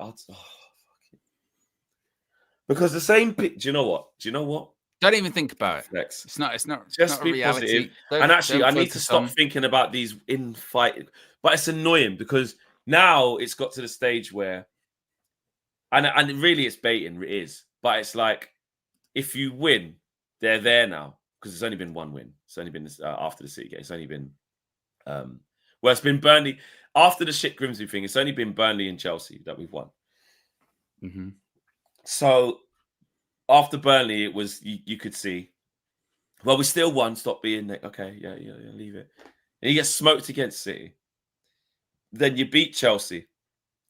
Because the same pitch. Do you know what? Don't even think about it. Flex. It's not. It's not. Just not be a reality. positive. Don't, And actually, don't I need to focus stop on- thinking about these infight. But it's annoying because now it's got to the stage where, and really it's baiting. It is, but it's like if you win, they're there now because it's only been one win. It's only been after the City game. It's only been well, it's been Burnley after the shit Grimsby thing. It's only been Burnley and Chelsea that we've won. Mm-hmm. So after Burnley, it was you could see. Well, we still won. Stop being like, okay, yeah, leave it. And you get smoked against City. Then you beat Chelsea,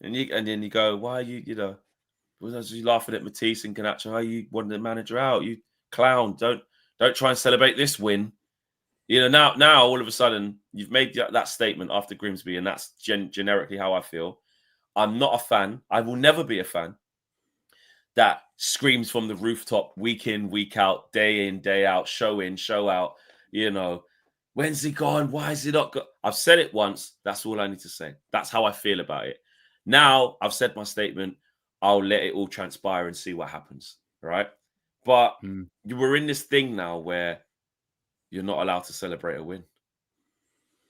and then you go, why are you was you laughing at Matisse and Garnacho? How you wanted the manager out? You clown! Don't try and celebrate this win. Now all of a sudden you've made that statement after Grimsby, and that's generically how I feel. I'm not a fan. I will never be a fan that screams from the rooftop week in, week out, day in, day out, show in, show out. When's he gone? Why is he not gone? I've said it once. That's all I need to say. That's how I feel about it. Now I've said my statement. I'll let it all transpire and see what happens. Right? But we're in this thing now where you're not allowed to celebrate a win.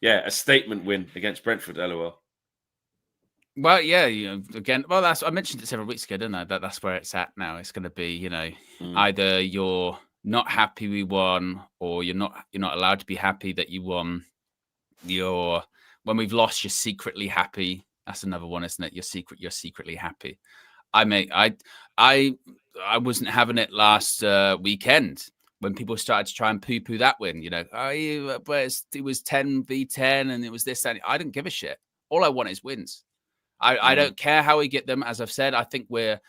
Yeah, a statement win against Brentford, LOL. Well, yeah, again, well, I mentioned it several weeks ago, didn't I? That's where it's at now. It's going to be, either you're not happy we won, or you're not allowed to be happy that you won. When we've lost, you're secretly happy. That's another one, isn't it? You're secretly happy. I wasn't having it last weekend when people started to try and poo-poo that win. But it was 10v10 and it was this and I didn't give a shit. All I want is wins. I don't care how we get them. As I've said, I think we're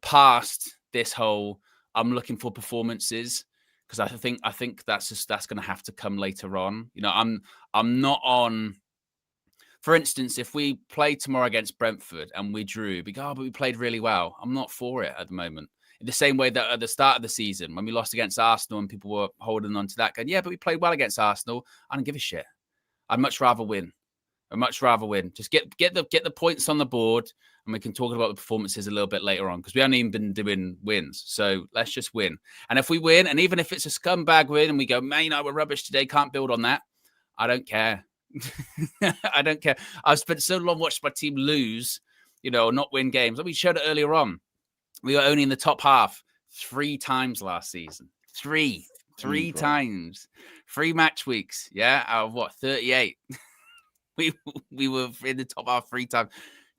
past this whole I'm looking for performances, because I think that's going to have to come later on. I'm not on. For instance, if we play tomorrow against Brentford and we drew, but we played really well. I'm not for it at the moment. In the same way that at the start of the season, when we lost against Arsenal and people were holding on to that, going, yeah, but we played well against Arsenal. I don't give a shit. I'd much rather win. Just get the points on the board, and we can talk about the performances a little bit later on, because we haven't even been doing wins. So let's just win. And if we win, and even if it's a scumbag win and we go, man, we're rubbish today, can't build on that, I don't care. I don't care. I've spent so long watching my team lose, not win games. We showed it earlier on. We were only in the top half 3 times last season. Three times. 3 match weeks. Yeah, out of what, 38. We were in the top half 3 times.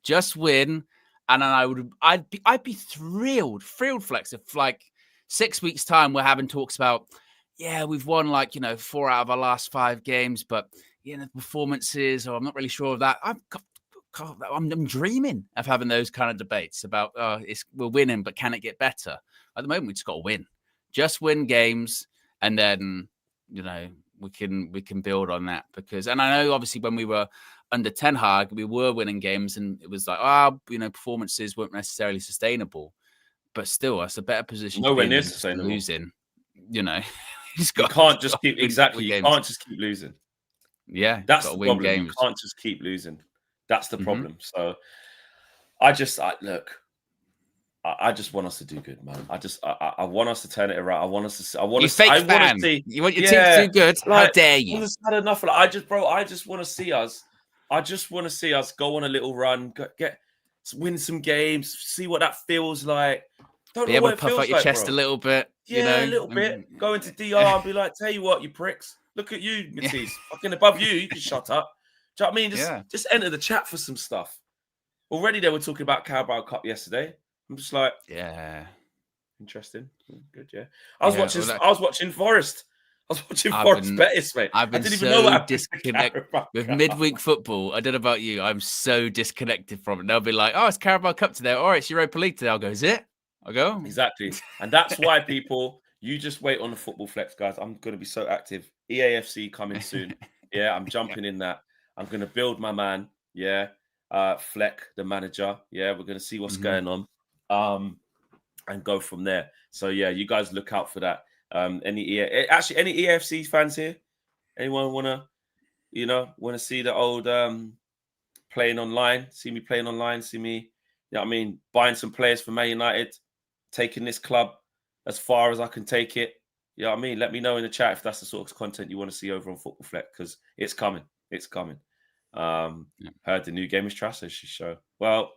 Just win, and then I'd be thrilled, Flex, if like 6 weeks time we're having talks about, yeah, we've won 4 out of our last 5 games, but performances, or I'm not really sure of that. I'm dreaming of having those kind of debates about we're winning, but can it get better? At the moment, we just got to win. Just win games, and then we can build on that, and I know obviously when we were under Ten Hag, we were winning games, and it was like performances weren't necessarily sustainable, but still, that's a better position. Nowhere near sustainable. Losing, you can't just keep losing. Yeah, that's the problem. Games. You can't just keep losing. That's the problem. So I just want us to do good, man. I want us to turn it around. I want us to. I want to see. You want your team to do good? How dare you? I've had enough of that. I just want to see us. I just want to see us go on a little run, win some games, see what that feels like. Don't be able to puff out your chest a little bit. Yeah, a little bit. Go into DR and be like, tell you what, you pricks. Look at you, Matisse. Fucking above you. You can shut up. Do you know what I mean? Just enter the chat for some stuff. Already they were talking about Carabao Cup yesterday. I'm just like, yeah, interesting. Good, yeah. I was watching Forest. I was watching Forest Betis, mate. I didn't even know what disconnected with midweek football. I don't know about you. I'm so disconnected from it. They'll be like, oh, it's Carabao Cup today. Or it's Europa League today. I'll go, is it? I'll go. Exactly. And that's why people, you just wait on the Football Flex, guys. I'm going to be so active. EAFC coming soon. Yeah, I'm jumping in that. I'm going to build my man. Yeah. Fleck, the manager. Yeah. We're going to see what's going on. And go from there. So yeah, you guys look out for that. Any EAFC fans here? Anyone want to see the old playing online? See me playing online? See me, you know what I mean, buying some players for Man United, taking this club as far as I can take it. You know what I mean? Let me know in the chat if that's the sort of content you want to see over on Football Fleck, because it's coming. It's coming. Heard the new game is trash, as she show. Well,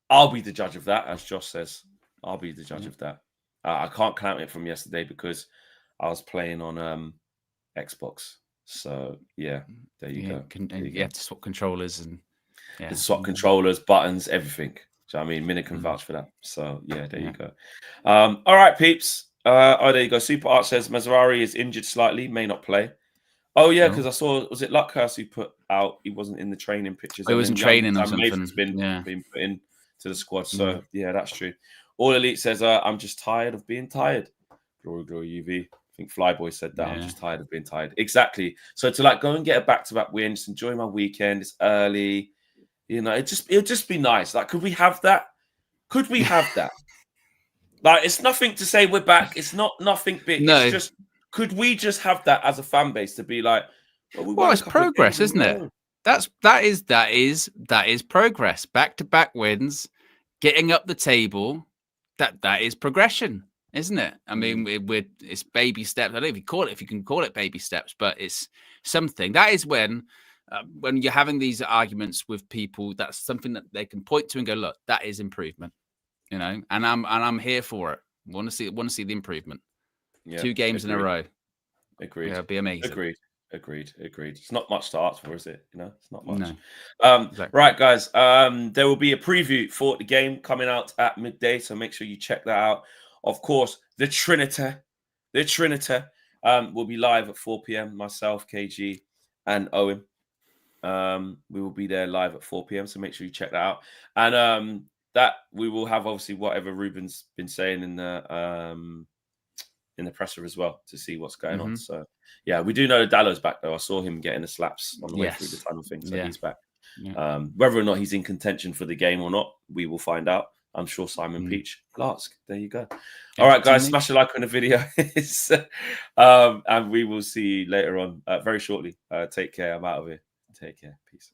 I'll be the judge of that, as Josh says. I'll be the judge of that. I can't count it from yesterday because I was playing on Xbox. So yeah, there you go. You have to swap controllers and swap controllers, buttons, everything. So I mean, Minnie can vouch for that. So yeah, there you go. All right, peeps. There you go. Super Art says Mazraoui is injured slightly, may not play. Oh yeah, because I saw, was it Luckhurst who put out he wasn't in the training pictures? He wasn't training or something. Mayford's been put in to the squad. So yeah, that's true. All Elite says I'm just tired of being tired. Glory, UV. I think Flyboy said that. I'm just tired of being tired. Exactly. So to like go and get a back-to-back win, just enjoy my weekend. It's early. You know, it'll just be nice. Like, could we have that? Could we have that? Like, it's nothing to say we're back. It's not nothing big. No. It's just, could we just have that as a fan base to be like, well it's progress, isn't it? That is progress. Back-to-back wins, getting up the table. That is progression, isn't it? I mean, it's baby steps. I don't know if you can call it baby steps, but it's something. That is when you're having these arguments with people, that's something that they can point to and go, look, that is improvement, you know. And I'm here for it. Want to see the improvement. Yeah, 2 games in a row. Agreed. Yeah, it'd be amazing. Agreed. It's not much to ask for, is it? You know, it's not much. No. Exactly. Right, guys. There will be a preview for the game coming out at midday, so make sure you check that out. Of course, the Trinity will be live at 4 p.m. Myself, KG, and Owen. We will be there live at 4 p.m. So make sure you check that out. And that we will have obviously whatever Ruben's been saying in the presser as well to see what's going on. So yeah, we do know Dallo's back though. I saw him getting the slaps on the way through the tunnel thing. So he's back. Whether or not he's in contention for the game or not, we will find out. I'm sure Simon Peach will ask. There you go. All right, guys, smash a like on the video. And we will see you later on very shortly. Take care. I'm out of here. Take care. Peace.